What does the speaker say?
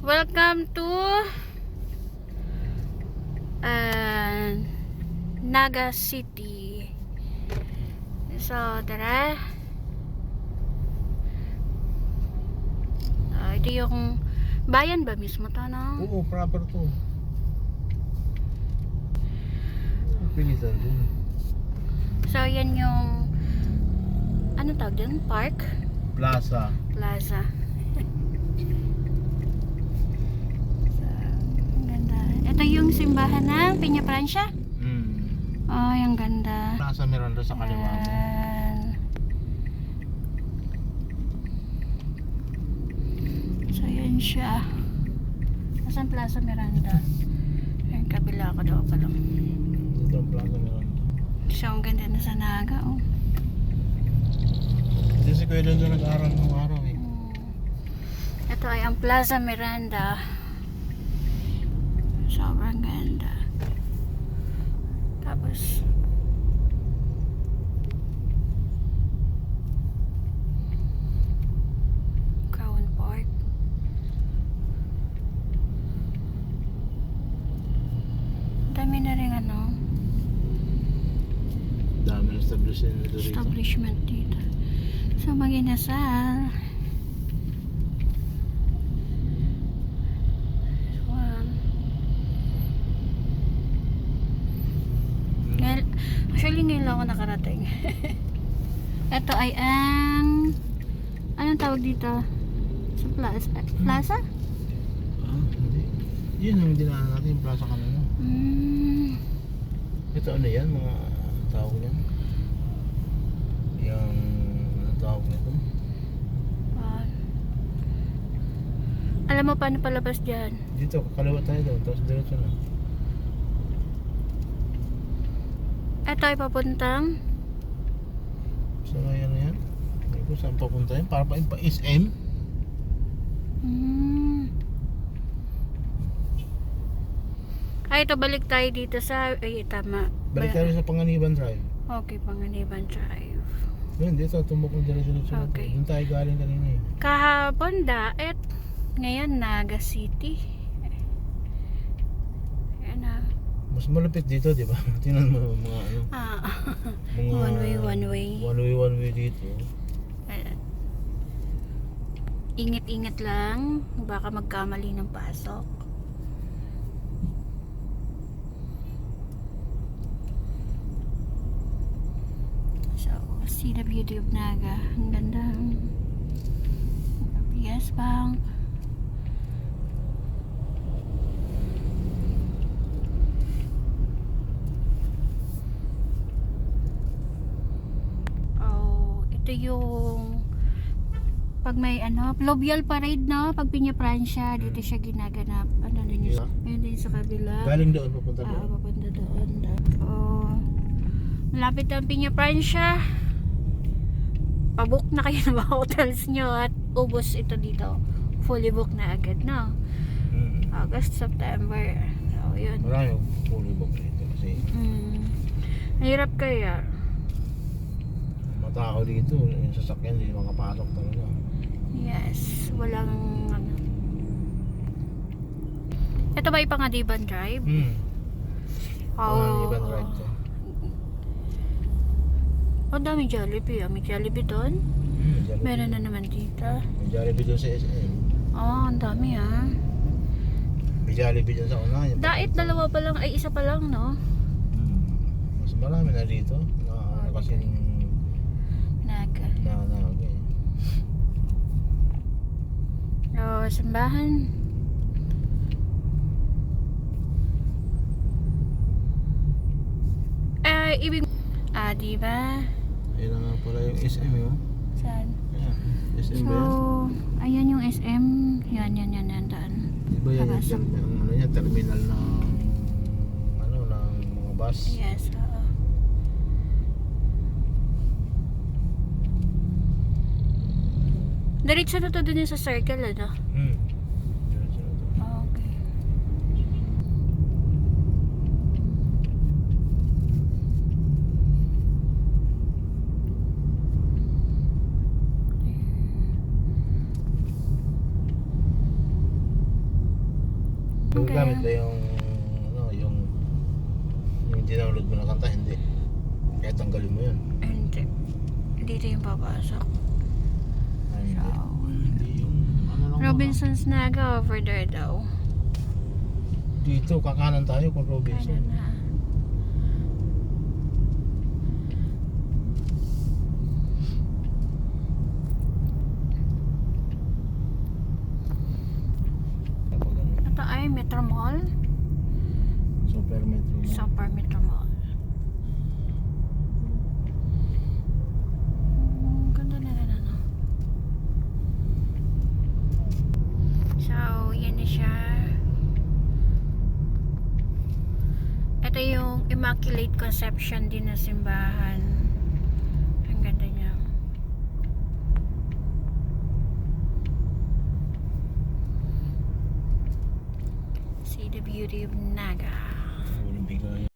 Welcome to Naga City. So, tara. Ito yung bayan ba mismo to, no? Oo, proper to. Pilitan dun. So, yan yung ano tawag dun? Park? Plaza. Plaza. So, ang ganda. Ito yung simbahan ng Peña Francia. Oh, yung ganda. Plaza Miranda sa kaliwa mo. So, yan siya. Asan Plaza Miranda? Yung kabila ko daw pa lang. Dito ang Plaza Miranda. So, ang ganda na sa Naga, oh. Hindi si Kuya doon nag-aaral ng araw eh. Ito ay ang Plaza Miranda. Sobrang ganda. Tapos Crown Park. Dami na rin ano, Dami ng establishment dito. establishment dito. So, mag-inasal. Actually, ngayon lang ako nakarating. Ito ay ang anong tawag dito? Sa plaza? Plaza? Hindi. Yun ang dinaanan natin, yung plaza kanina. Ito ano yan, mga tawag yan? Yung ano tawag nito? Alam mo paano palabas dyan? Dito, kakaliwa tayo doon, tapos diretso na. Ito ay papuntang So, yan na yan. Hindi ko saan papunta yan. Para pa yung pa-SM. Ay, ito balik tayo dito sa tama. Balik tayo sa Panganiban Drive. Okay, Panganiban Drive. Yun, dito, tumbok ng diretso. Okay. Doon tayo galing kanina eh. Kahapon Daet, ngayon Naga City. Ayan na. Mas malapit dito, di ba? Tingnan mo mga ano. Mga One way. One way dito. Ayan. Ingat-ingat lang, baka magkamali ng pasok. So, see the beauty of Naga. Ang ganda. Yes, Bank. Ito yung pag may ano, Fluvial Parade, no? Pag Peña Francia, dito siya ginaganap. Ano din yun? Ayun din sa kabila. Galing doon, papunta doon. Papunta doon. Malapit ang Peña Francia. Pabook na kayo ng mga hotels nyo at ubos ito dito. Fully book na agad, no? August, September. So, yun. Marami fully book dito kasi Mahirap kaya. tao dito, yung sasakyan hindi makapasok talaga. Yes, walang ano. Ito ba yung Panganiban Drive? Panganiban Drive to. Oh, daming Jollibee. May Jollibee doon. Meron na naman dito. May Jollibee doon sa SM. Ang dami May Jollibee doon sa una. Dait dalawa pa lang, ay isa pa lang, no? Mas marami na dito. Kasi Naga. okay. Simbahan. Diba? Ayun na nga pala yung SM yun. Saan? Ayan, SM So, ba yan? ayan yung SM. Yan, daan. Diba yan yung ano yan, terminal ng ano, ng mga bus? Yes, diretso na to dun yung sa circle, ano? Diretso na to. Okay. Okay. Gamit ba yung ano, yung download mo na kanta? Hindi. Kaya tanggalin mo yun. Hindi. Dito yung papasok. Ay, hindi. So, Hindi yung ano lang. Robinson's Naga over there daw. Dito, kakanan tayo kung Robinson. Kanan na. Kapag ano, Ito ay Metro Mall. Super Metro Mall. Super Metro Mall. Ganda na rin ano. So, yan na siya. Ito yung Immaculate Conception din na simbahan. Ang ganda niya. See the beauty of Naga. Walang bigay.